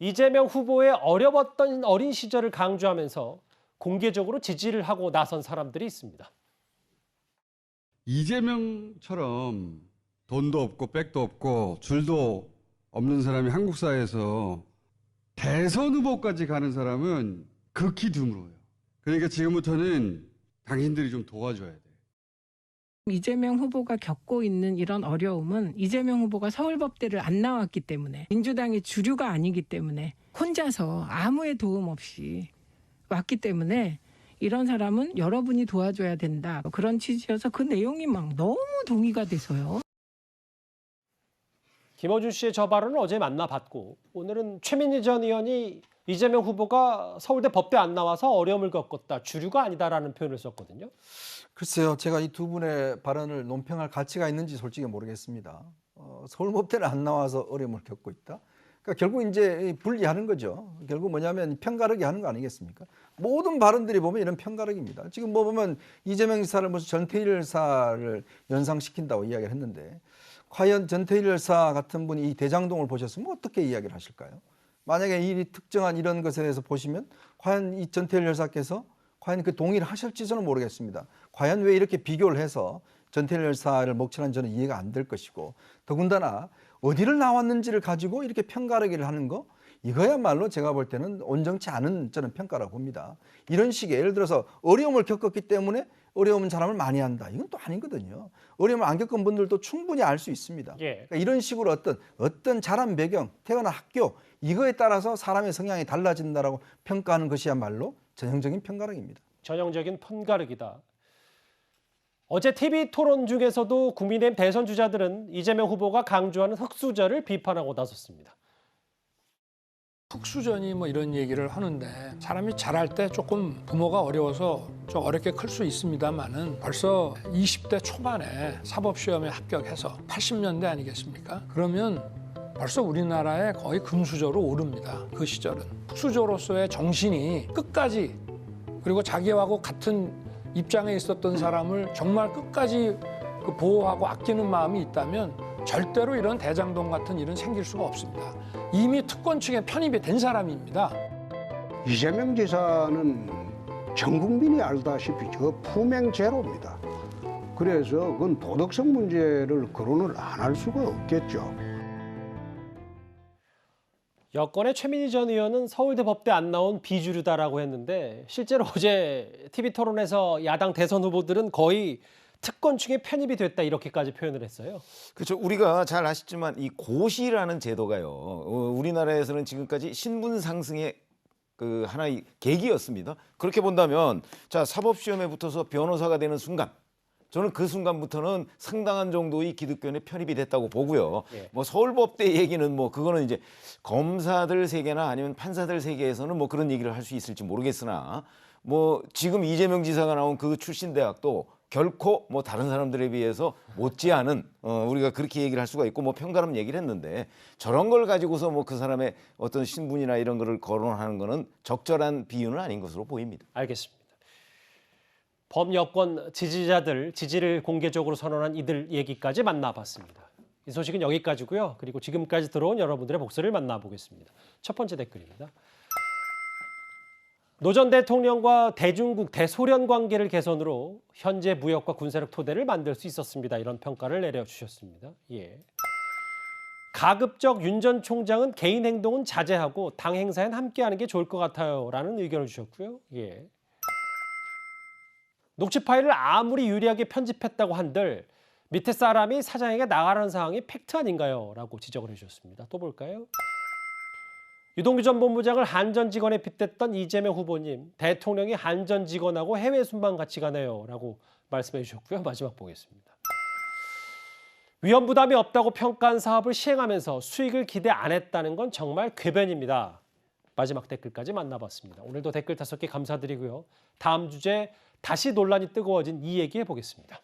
이재명 후보의 어려웠던 어린 시절을 강조하면서 공개적으로 지지를 하고 나선 사람들이 있습니다. 이재명처럼 돈도 없고 백도 없고 줄도 없는 사람이 한국 사회에서 대선 후보까지 가는 사람은 극히 드물어요. 그러니까 지금부터는 당신들이 좀 도와줘야 돼. 이재명 후보가 겪고 있는 이런 어려움은 이재명 후보가 서울법대를 안 나왔기 때문에, 민주당의 주류가 아니기 때문에, 혼자서 아무의 도움 없이 왔기 때문에 이런 사람은 여러분이 도와줘야 된다. 그런 취지여서 그 내용이 막 너무 동의가 돼서요. 김어준 씨의 저 발언을 어제 만나봤고, 오늘은 최민희 전 의원이 이재명 후보가 서울대 법대 안 나와서 어려움을 겪었다, 주류가 아니다라는 표현을 썼거든요. 글쎄요, 제가 이 두 분의 발언을 논평할 가치가 있는지 솔직히 모르겠습니다. 서울법대를 안 나와서 어려움을 겪고 있다. 그러니까 결국 이제 분리하는 거죠. 결국 뭐냐면 편가르기 하는 거 아니겠습니까? 모든 발언들이 보면 이런 편가르기입니다. 지금 뭐 보면 이재명 지사를 무슨 전태일 열사를 연상시킨다고 이야기를 했는데, 과연 전태일 열사 같은 분이 이 대장동을 보셨으면 어떻게 이야기를 하실까요? 만약에 이 특정한 이런 것에 대해서 보시면 과연 이 전태일 열사께서 과연 그 동의를 하실지 저는 모르겠습니다. 과연 왜 이렇게 비교를 해서 전태일 열사를 먹칠한 저는 이해가 안 될 것이고, 더군다나 어디를 나왔는지를 가지고 이렇게 편가르기를 하는 거, 이거야말로 제가 볼 때는 온전치 않은 저는 평가라고 봅니다. 이런 식의, 예를 들어서 어려움을 겪었기 때문에 어려운 사람을 많이 한다, 이건 또 아니거든요. 어려움을 안 겪은 분들도 충분히 알 수 있습니다. 그러니까 이런 식으로 어떤 자란 배경, 태어난 학교, 이거에 따라서 사람의 성향이 달라진다라고 평가하는 것이야말로 전형적인 편가르기입니다. 전형적인 편가르기다. 어제 TV 토론 중에서도 국민의힘 대선 주자들은 이재명 후보가 강조하는 흑수저를 비판하고 나섰습니다. 흑수저니 뭐 이런 얘기를 하는데, 사람이 자랄 때 조금 부모가 어려워서 좀 어렵게 클 수 있습니다만은 벌써 20대 초반에 사법시험에 합격해서 80년대 아니겠습니까? 그러면 벌써 우리나라에 거의 금수저로 오릅니다. 그 시절은. 흑수저로서의 정신이 끝까지, 그리고 자기하고 같은 입장에 있었던 사람을 정말 끝까지 보호하고 아끼는 마음이 있다면 절대로 이런 대장동 같은 일은 생길 수가 없습니다. 이미 특권층에 편입이 된 사람입니다. 이재명 지사는 전 국민이 알다시피 저 품행 제로입니다. 그래서 그건 도덕성 문제를 거론을 안 할 수가 없겠죠. 여권의 최민희 전 의원은 서울대 법대 안 나온 비주류다라고 했는데, 실제로 어제 TV 토론에서 야당 대선 후보들은 거의 특권층에 편입이 됐다, 이렇게까지 표현을 했어요. 그렇죠. 우리가 잘 아시지만 이 고시라는 제도가요, 우리나라에서는 지금까지 신분 상승의 그 하나의 계기였습니다. 그렇게 본다면, 자, 사법시험에 붙어서 변호사가 되는 순간, 저는 그 순간부터는 상당한 정도의 기득권에 편입이 됐다고 보고요. 뭐 서울법대 얘기는 뭐 그거는 이제 검사들 세계나 아니면 판사들 세계에서는 뭐 그런 얘기를 할 수 있을지 모르겠으나, 뭐 지금 이재명 지사가 나온 그 출신 대학도 결코 뭐 다른 사람들에 비해서 못지않은, 우리가 그렇게 얘기를 할 수가 있고, 뭐 편가름 얘기를 했는데, 저런 걸 가지고서 뭐 그 사람의 어떤 신분이나 이런 거를 거론하는 거는 적절한 비유는 아닌 것으로 보입니다. 알겠습니다. 범여권 지지자들 지지를 공개적으로 선언한 이들 얘기까지 만나봤습니다. 이 소식은 여기까지고요. 그리고 지금까지 들어온 여러분들의 목소리를 만나보겠습니다. 첫 번째 댓글입니다. 노 전 대통령과 대중국, 대소련 관계를 개선으로 현재 무역과 군사력 토대를 만들 수 있었습니다. 이런 평가를 내려주셨습니다. 가급적 윤 전 총장은 개인 행동은 자제하고 당 행사엔 함께하는 게 좋을 것 같아요, 라는 의견을 주셨고요. 녹취 파일을 아무리 유리하게 편집했다고 한들 밑에 사람이 사장에게 나가라는 상황이 팩트 아닌가요? 라고 지적을 해주셨습니다. 또 볼까요? 유동규 전 본부장을 한전 직원에 빗댔던 이재명 후보님, 대통령이 한전 직원하고 해외 순방 같이 가네요, 라고 말씀해 주셨고요. 마지막 보겠습니다. 위험 부담이 없다고 평가한 사업을 시행하면서 수익을 기대 안 했다는 건 정말 궤변입니다. 마지막 댓글까지 만나봤습니다. 오늘도 댓글 5개 감사드리고요. 다음 주제 다시 논란이 뜨거워진 이 얘기 해보겠습니다.